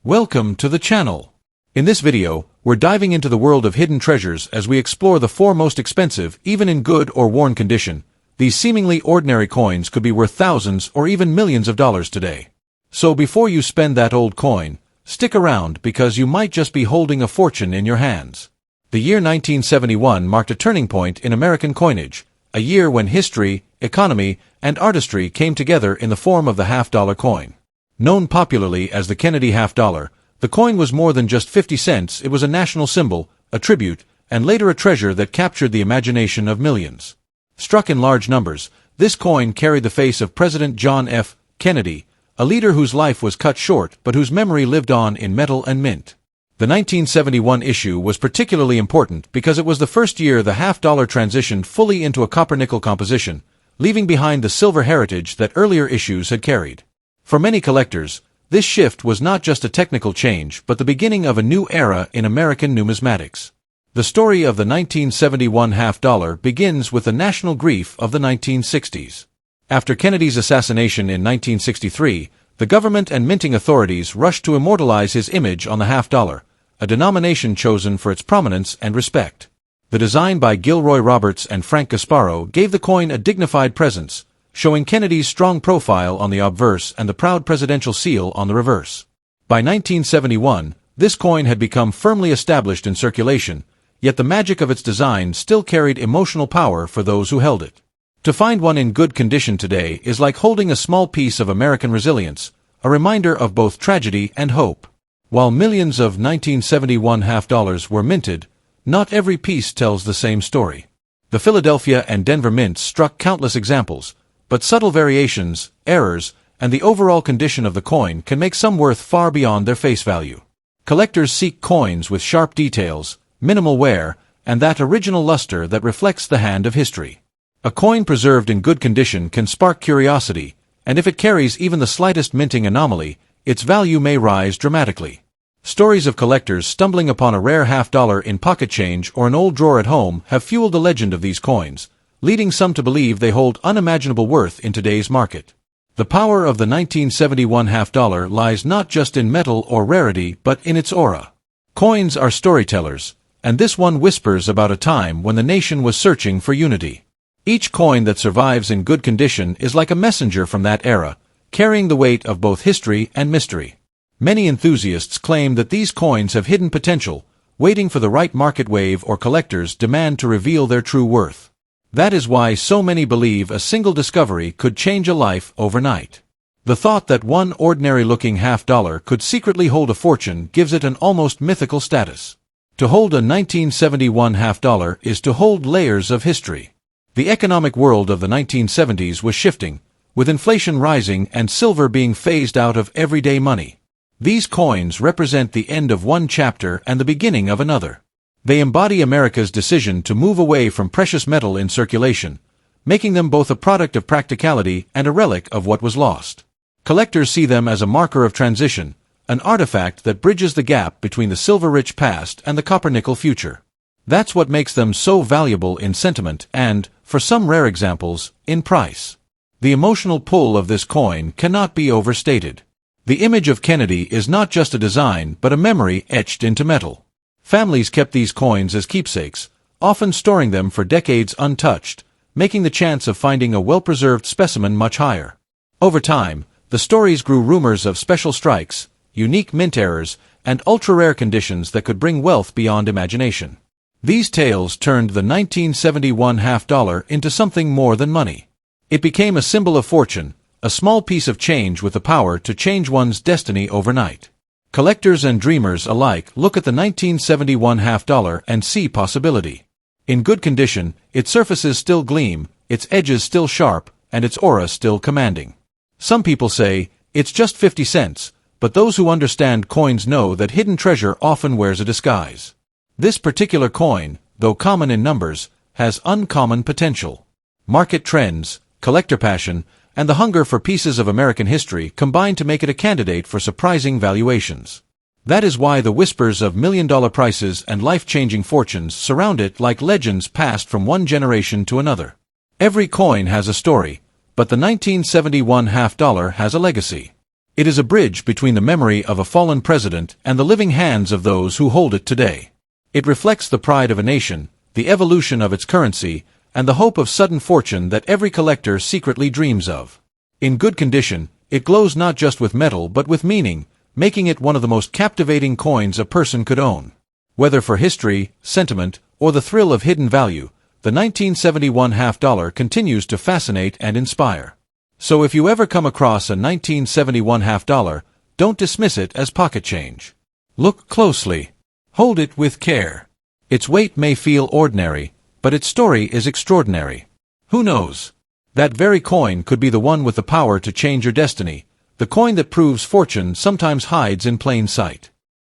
Welcome to the channel. In this video, we're diving into the world of hidden treasures as we explore the four most expensive, even in good or worn condition. These seemingly ordinary coins could be worth thousands or even millions of dollars today. So before you spend that old coin, stick around because you might just be holding a fortune in your hands. The year 1971 marked a turning point in American coinage, a year when history, economy, and artistry came together in the form of the half-dollar coin. Known popularly as the Kennedy half-dollar, the coin was more than just 50 cents. It was a national symbol, a tribute, and later a treasure that captured the imagination of millions. Struck in large numbers, this coin carried the face of President John F. Kennedy, a leader whose life was cut short but whose memory lived on in metal and mint. The 1971 issue was particularly important because it was the first year the half-dollar transitioned fully into a copper-nickel composition, leaving behind the silver heritage that earlier issues had carried. For many collectors, this shift was not just a technical change but the beginning of a new era in American numismatics. The story of the 1971 half-dollar begins with the national grief of the 1960s. After Kennedy's assassination in 1963, the government and minting authorities rushed to immortalize his image on the half-dollar, a denomination chosen for its prominence and respect. The design by Gilroy Roberts and Frank Gasparo gave the coin a dignified presence, showing Kennedy's strong profile on the obverse and the proud presidential seal on the reverse. By 1971, this coin had become firmly established in circulation, yet the magic of its design still carried emotional power for those who held it. To find one in good condition today is like holding a small piece of American resilience, a reminder of both tragedy and hope. While millions of 1971 half-dollars were minted, not every piece tells the same story. The Philadelphia and Denver mints struck countless examples, but subtle variations, errors, and the overall condition of the coin can make some worth far beyond their face value. Collectors seek coins with sharp details, minimal wear, and that original luster that reflects the hand of history. A coin preserved in good condition can spark curiosity, and if it carries even the slightest minting anomaly, its value may rise dramatically. Stories of collectors stumbling upon a rare half-dollar in pocket change or an old drawer at home have fueled the legend of these coins, leading some to believe they hold unimaginable worth in today's market. The power of the 1971 half-dollar lies not just in metal or rarity but in its aura. Coins are storytellers, and this one whispers about a time when the nation was searching for unity. Each coin that survives in good condition is like a messenger from that era, carrying the weight of both history and mystery. Many enthusiasts claim that these coins have hidden potential, waiting for the right market wave or collectors' demand to reveal their true worth. That is why so many believe a single discovery could change a life overnight. The thought that one ordinary-looking half-dollar could secretly hold a fortune gives it an almost mythical status. To hold a 1971 half-dollar is to hold layers of history. The economic world of the 1970s was shifting, with inflation rising and silver being phased out of everyday money. These coins represent the end of one chapter and the beginning of another. They embody America's decision to move away from precious metal in circulation, making them both a product of practicality and a relic of what was lost. Collectors see them as a marker of transition, an artifact that bridges the gap between the silver-rich past and the copper-nickel future. That's what makes them so valuable in sentiment and, for some rare examples, in price. The emotional pull of this coin cannot be overstated. The image of Kennedy is not just a design but a memory etched into metal. Families kept these coins as keepsakes, often storing them for decades untouched, making the chance of finding a well-preserved specimen much higher. Over time, the stories grew rumors of special strikes, unique mint errors, and ultra-rare conditions that could bring wealth beyond imagination. These tales turned the 1971 half-dollar into something more than money. It became a symbol of fortune, a small piece of change with the power to change one's destiny overnight. Collectors and dreamers alike look at the 1971 half-dollar and see possibility. In good condition, its surfaces still gleam, its edges still sharp, and its aura still commanding. Some people say, it's just 50 cents, but those who understand coins know that hidden treasure often wears a disguise. This particular coin, though common in numbers, has uncommon potential. Market trends, collector passion, and the hunger for pieces of American history combine to make it a candidate for surprising valuations. That is why the whispers of million-dollar prices and life-changing fortunes surround it like legends passed from one generation to another. Every coin has a story, but the 1971 half-dollar has a legacy. It is a bridge between the memory of a fallen president and the living hands of those who hold it today. It reflects the pride of a nation, the evolution of its currency, and the hope of sudden fortune that every collector secretly dreams of. In good condition, it glows not just with metal but with meaning, making it one of the most captivating coins a person could own. Whether for history, sentiment, or the thrill of hidden value, the 1971 half-dollar continues to fascinate and inspire. So if you ever come across a 1971 half-dollar, don't dismiss it as pocket change. Look closely. Hold it with care. Its weight may feel ordinary, but its story is extraordinary. Who knows? That very coin could be the one with the power to change your destiny, the coin that proves fortune sometimes hides in plain sight.